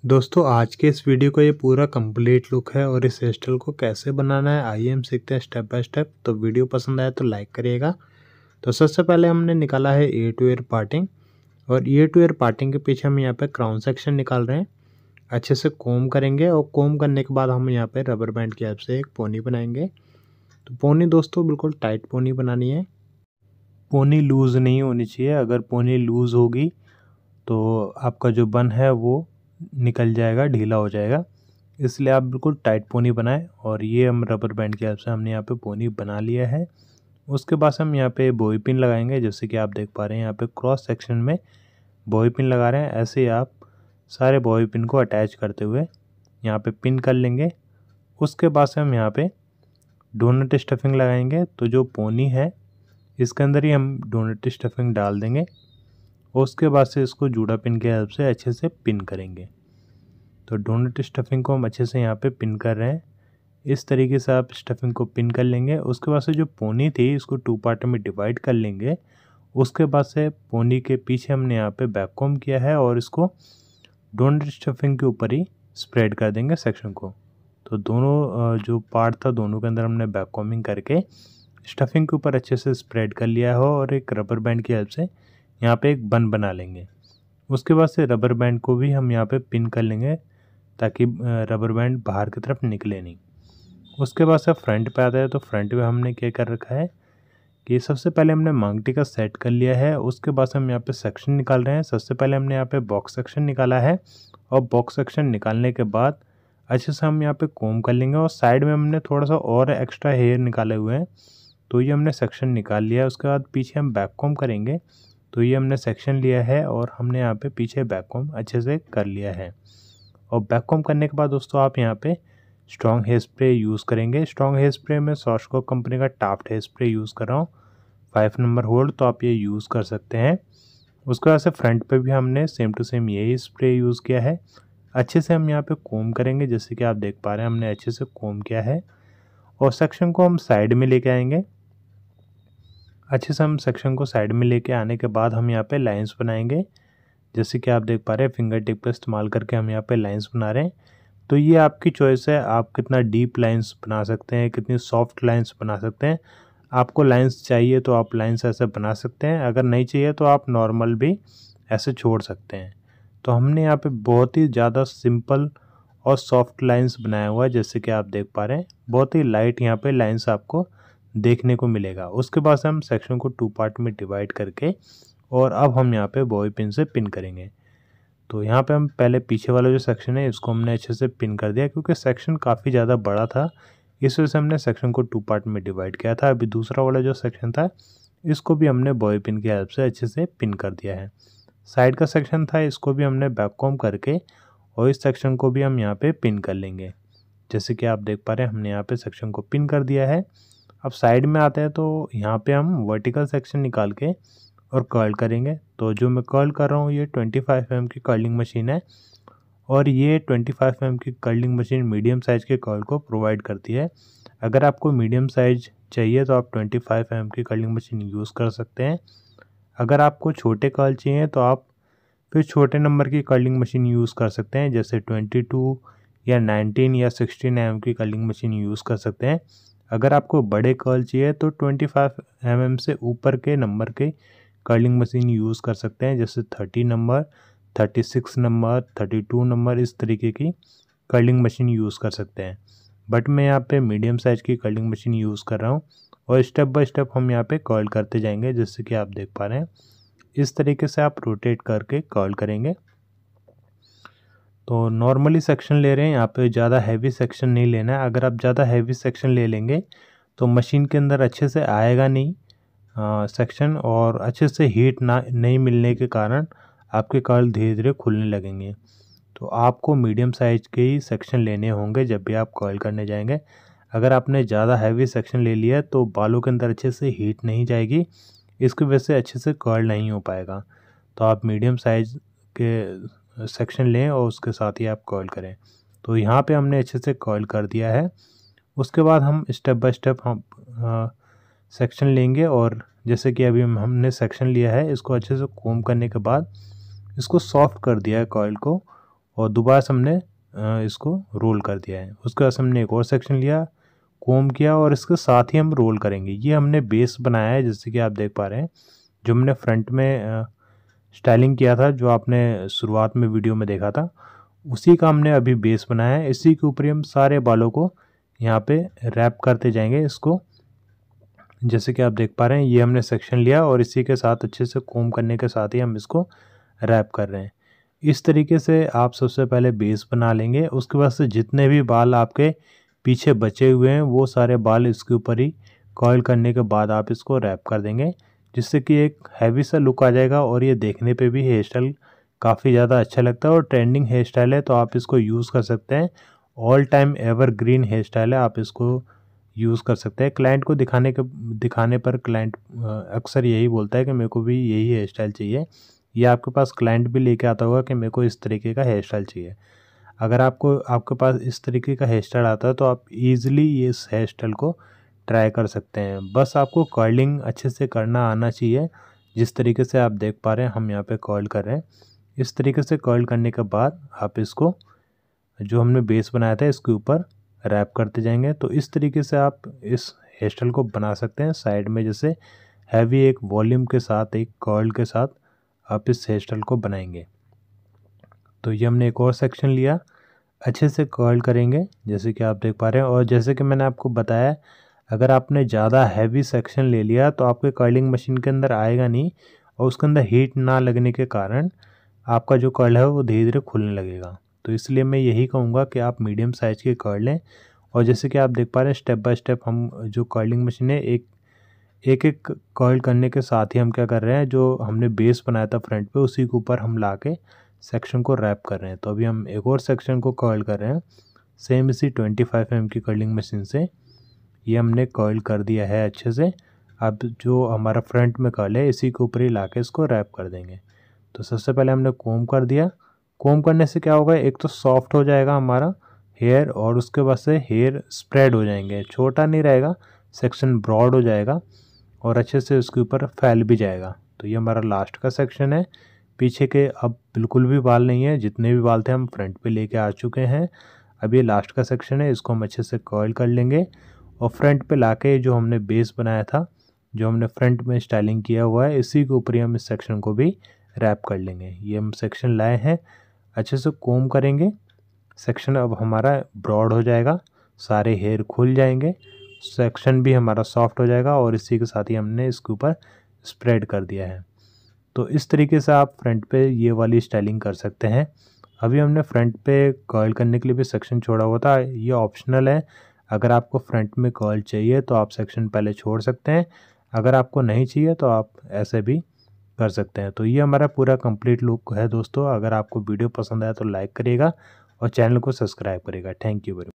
दोस्तों आज के इस वीडियो का ये पूरा कंप्लीट लुक है और इस हेयर स्टाइल को कैसे बनाना है आइए हम सीखते हैं स्टेप बाय स्टेप। तो वीडियो पसंद आया तो लाइक करिएगा। तो सबसे पहले हमने निकाला है ईयर टू ईयर पार्टिंग और ईयर टू ईयर पार्टिंग के पीछे हम यहाँ पे क्राउन सेक्शन निकाल रहे हैं। अच्छे से कोम करेंगे और कोम करने के बाद हम यहाँ पे रबर बैंड की हेल्प से एक पोनी बनाएंगे। तो पोनी दोस्तों बिल्कुल टाइट पोनी बनानी है, पोनी लूज़ नहीं होनी चाहिए। अगर पोनी लूज़ होगी तो आपका जो बन है वो निकल जाएगा, ढीला हो जाएगा। इसलिए आप बिल्कुल टाइट पोनी बनाएं। और ये हम रबर बैंड की हेल्प से हमने यहाँ पे पोनी बना लिया है। उसके बाद हम यहाँ पे बॉबी पिन लगाएंगे, जैसे कि आप देख पा रहे हैं यहाँ पे क्रॉस सेक्शन में बॉबी पिन लगा रहे हैं। ऐसे ही आप सारे बॉबी पिन को अटैच करते हुए यहाँ पे पिन कर लेंगे। उसके बाद से हम यहाँ पे डोनट स्टफिंग लगाएंगे। तो जो पोनी है इसके अंदर ही हम डोनट स्टफिंग डाल देंगे और उसके बाद से इसको जूड़ा पिन की हेल्प से अच्छे से पिन करेंगे। तो डोनट स्टफिंग को हम अच्छे से यहाँ पे पिन कर रहे हैं। इस तरीके से आप स्टफिंग को पिन कर लेंगे। उसके बाद से जो पोनी थी इसको 2 पार्ट में डिवाइड कर लेंगे। उसके बाद से पोनी के पीछे हमने यहाँ पे बैक कॉम्ब किया है और इसको डोनट स्टफिंग के ऊपर ही स्प्रेड कर देंगे सेक्शन को। तो दोनों जो पार्ट था दोनों के अंदर हमने बैक कॉम्बिंग करके स्टफिंग के ऊपर अच्छे से स्प्रेड कर लिया हो और एक रबर बैंड की हेल्प से यहाँ पे एक बन बना लेंगे। उसके बाद से रबर बैंड को भी हम यहाँ पे पिन कर लेंगे ताकि रबर बैंड बाहर की तरफ निकले नहीं। उसके बाद से फ्रंट पे आता है। तो फ्रंट पे हमने क्या कर रखा है कि सबसे पहले हमने मांगटी का सेट कर लिया है। उसके बाद से हम यहाँ पे सेक्शन निकाल रहे हैं। सबसे पहले हमने यहाँ पे बॉक्स सेक्शन निकाला है और बॉक्स सेक्शन निकालने के बाद अच्छे से हम यहाँ पे कोम कर लेंगे और साइड में हमने थोड़ा सा और एक्स्ट्रा हेयर निकाले हुए हैं। तो ये हमने सेक्शन निकाल लिया है। उसके बाद पीछे हम बैक कॉम करेंगे। तो ये हमने सेक्शन लिया है और हमने यहाँ पे पीछे बैक कॉम अच्छे से कर लिया है। और बैक कॉम करने के बाद दोस्तों आप यहाँ पे स्ट्रॉन्ग हेयर स्प्रे यूज़ करेंगे। स्ट्रॉन्ग हेयर स्प्रे में सॉशको कंपनी का टाफ्ट हेयर स्प्रे यूज़ कर रहा हूँ 5 नंबर होल्ड, तो आप ये यूज़ कर सकते हैं। उसके बाद से फ्रंट पे भी हमने सेम टू सेम यही स्प्रे यूज़ किया है। अच्छे से हम यहाँ पे कोम करेंगे, जैसे कि आप देख पा रहे हैं हमने अच्छे से कोम किया है। और सेक्शन को हम साइड में लेके आएंगे। अच्छे से हम सेक्शन को साइड में लेके आने के बाद हम यहाँ पे लाइंस बनाएंगे, जैसे कि आप देख पा रहे हैं फिंगर टिप का इस्तेमाल करके हम यहाँ पे लाइंस बना रहे हैं। तो ये आपकी चॉइस है, आप कितना डीप लाइंस बना सकते हैं, कितनी सॉफ्ट लाइंस बना सकते हैं। आपको लाइंस चाहिए तो आप लाइंस ऐसे बना सकते हैं, अगर नहीं चाहिए तो आप नॉर्मल भी ऐसे छोड़ सकते हैं। तो हमने यहाँ पे बहुत ही ज़्यादा सिंपल और सॉफ्ट लाइंस बनाया हुआ है, जैसे कि आप देख पा रहे हैं बहुत ही लाइट यहाँ पे लाइंस आपको देखने को मिलेगा। उसके बाद से हम सेक्शन को 2 पार्ट में डिवाइड करके और अब हम यहाँ पे बॉबी पिन से पिन करेंगे। तो यहाँ पे हम पहले पीछे वाला जो सेक्शन है इसको हमने अच्छे से पिन कर दिया, क्योंकि सेक्शन काफ़ी ज़्यादा बड़ा था, इस वजह से हमने सेक्शन को 2 पार्ट में डिवाइड किया था। अभी दूसरा वाला जो सेक्शन था इसको भी हमने बॉबी पिन की हेल्प से अच्छे से पिन कर दिया है। साइड का सेक्शन था इसको भी हमने बैक कॉम करके और इस सेक्शन को भी हम यहाँ पे पिन कर लेंगे। जैसे कि आप देख पा रहे हैं हमने यहाँ पे सेक्शन को पिन कर दिया है। अब साइड में आते हैं तो यहाँ पे हम वर्टिकल सेक्शन निकाल के और कर्ल करेंगे। तो जो मैं कर्ल कर रहा हूँ ये 25 mm की कर्लिंग मशीन है और ये 25 mm की कर्लिंग मशीन मीडियम साइज़ के कर्ल को प्रोवाइड करती है। अगर आपको मीडियम साइज चाहिए तो आप 25 mm की कर्लिंग मशीन यूज़ कर सकते हैं। अगर आपको छोटे कर्ल चाहिए तो आप फिर छोटे नंबर की कर्लिंग मशीन यूज़ कर सकते हैं, जैसे 22 या 19 या 16 mm की कर्लिंग मशीन यूज़ कर सकते हैं। अगर आपको बड़े कर्ल चाहिए तो 25 mm से ऊपर के नंबर के कर्लिंग मशीन यूज़ कर सकते हैं, जैसे 30 नंबर, 36 नंबर, 32 नंबर, इस तरीके की कर्लिंग मशीन यूज़ कर सकते हैं। बट मैं यहाँ पे मीडियम साइज़ की कर्लिंग मशीन यूज़ कर रहा हूँ और स्टेप बाय स्टेप हम यहाँ पे कर्ल करते जाएंगे, जैसे कि आप देख पा रहे हैं इस तरीके से आप रोटेट करके कर्ल करेंगे। तो नॉर्मली सेक्शन ले रहे हैं, यहाँ पे ज़्यादा हैवी सेक्शन नहीं लेना है। अगर आप ज़्यादा हैवी सेक्शन ले लेंगे तो मशीन के अंदर अच्छे से आएगा नहीं सेक्शन, और अच्छे से हीट नहीं मिलने के कारण आपके कर्ल धीरे धीरे खुलने लगेंगे। तो आपको मीडियम साइज के ही सेक्शन लेने होंगे जब भी आप कर्ल करने जाएंगे। अगर आपने ज़्यादा हैवी सेक्शन ले लिया तो बालों के अंदर अच्छे से हीट नहीं जाएगी, इसकी वजह से अच्छे से कर्ल नहीं हो पाएगा। तो आप मीडियम साइज के सेक्शन लें और उसके साथ ही आप कर्ल करें। तो यहाँ पे हमने अच्छे से कर्ल कर दिया है। उसके बाद हम स्टेप बाय स्टेप हम सेक्शन लेंगे और जैसे कि अभी हमने सेक्शन लिया है इसको अच्छे से कोम करने के बाद इसको सॉफ्ट कर दिया है कर्ल को, और दोबारा से हमने इसको रोल कर दिया है। उसके बाद हमने एक और सेक्शन लिया, कोम किया और इसके साथ ही हम रोल करेंगे। ये हमने बेस बनाया है, जैसे कि आप देख पा रहे हैं। जो हमने फ्रंट में स्टाइलिंग किया था, जो आपने शुरुआत में वीडियो में देखा था, उसी का हमने अभी बेस बनाया है। इसी के ऊपर हम सारे बालों को यहाँ पे रैप करते जाएंगे इसको। जैसे कि आप देख पा रहे हैं, ये हमने सेक्शन लिया और इसी के साथ अच्छे से कोम करने के साथ ही हम इसको रैप कर रहे हैं। इस तरीके से आप सबसे पहले बेस बना लेंगे। उसके बाद से जितने भी बाल आपके पीछे बचे हुए हैं वो सारे बाल इसके ऊपर ही कॉइल करने के बाद आप इसको रैप कर देंगे, जिससे कि एक हैवी सा लुक आ जाएगा और ये देखने पे भी हेयर स्टाइल काफ़ी ज़्यादा अच्छा लगता है और ट्रेंडिंग हेयर स्टाइल है, तो आप इसको यूज़ कर सकते हैं। All time evergreen hair style है, आप इसको यूज़ कर सकते हैं। क्लाइंट को दिखाने पर क्लाइंट अक्सर यही बोलता है कि मेरे को भी यही हेयर स्टाइल चाहिए, या आपके पास क्लाइंट भी लेके आता होगा कि मेरे को इस तरीके का हेयर स्टाइल चाहिए। अगर आपके पास इस तरीके का हेयर स्टाइल आता है तो आप ईज़िली इस हेयर स्टाइल को ट्राई कर सकते हैं। बस आपको कर्लिंग अच्छे से करना आना चाहिए। जिस तरीके से आप देख पा रहे हैं हम यहाँ पे कर्ल कर रहे हैं। इस तरीके से कर्ल करने के बाद आप इसको जो हमने बेस बनाया था इसके ऊपर रैप करते जाएंगे। तो इस तरीके से आप इस हेयर स्टाइल को बना सकते हैं। साइड में जैसे हैवी एक वॉल्यूम के साथ, एक कर्ल के साथ आप इस हेयर स्टाइल को बनाएंगे। तो ये हमने एक और सेक्शन लिया, अच्छे से कर्ल करेंगे जैसे कि आप देख पा रहे हैं। और जैसे कि मैंने आपको बताया, अगर आपने ज़्यादा हैवी सेक्शन ले लिया तो आपके कर्लिंग मशीन के अंदर आएगा नहीं, और उसके अंदर हीट ना लगने के कारण आपका जो कर्ल है वो धीरे धीरे खुलने लगेगा। तो इसलिए मैं यही कहूँगा कि आप मीडियम साइज़ के कर्ल लें। और जैसे कि आप देख पा रहे हैं, स्टेप बाय स्टेप हम जो कर्लिंग मशीन है, एक एक कर्ल करने के साथ ही हम क्या कर रहे हैं, जो हमने बेस बनाया था फ्रंट पे उसी के ऊपर हम ला के सेक्शन को रैप कर रहे हैं। तो अभी हम एक और सेक्शन को कर्ल कर रहे हैं सेम इसी 25 mm की कर्लिंग मशीन से। ये हमने कर्ल कर दिया है अच्छे से। अब जो हमारा फ्रंट में कर्ल है इसी के ऊपर ही ला के इसको रैप कर देंगे। तो सबसे पहले हमने कोम कर दिया। कोम करने से क्या होगा, एक तो सॉफ्ट हो जाएगा हमारा हेयर, और उसके बाद से हेयर स्प्रेड हो जाएंगे, छोटा नहीं रहेगा, सेक्शन ब्रॉड हो जाएगा और अच्छे से उसके ऊपर फैल भी जाएगा। तो ये हमारा लास्ट का सेक्शन है। पीछे के अब बिल्कुल भी बाल नहीं है, जितने भी बाल थे हम फ्रंट पे लेके आ चुके हैं। अब ये लास्ट का सेक्शन है, इसको हम अच्छे से कर्ल कर लेंगे और फ्रंट पे लाके जो हमने बेस बनाया था, जो हमने फ्रंट में स्टाइलिंग किया हुआ है, इसी के ऊपर ही हम इस सेक्शन को भी रैप कर लेंगे। ये हम सेक्शन लाए हैं, अच्छे से कोम करेंगे। सेक्शन अब हमारा ब्रॉड हो जाएगा, सारे हेयर खुल जाएंगे, सेक्शन भी हमारा सॉफ्ट हो जाएगा और इसी के साथ ही हमने इसके ऊपर स्प्रेड कर दिया है। तो इस तरीके से आप फ्रंट पे ये वाली स्टाइलिंग कर सकते हैं। अभी हमने फ्रंट पे कर्ल करने के लिए भी सेक्शन छोड़ा हुआ था, ये ऑप्शनल है। अगर आपको फ्रंट में कर्ल चाहिए तो आप सेक्शन पहले छोड़ सकते हैं, अगर आपको नहीं चाहिए तो आप ऐसे भी कर सकते हैं। तो ये हमारा पूरा कंप्लीट लुक है दोस्तों। अगर आपको वीडियो पसंद आया तो लाइक करिएगा और चैनल को सब्सक्राइब करिएगा। Thank you very much.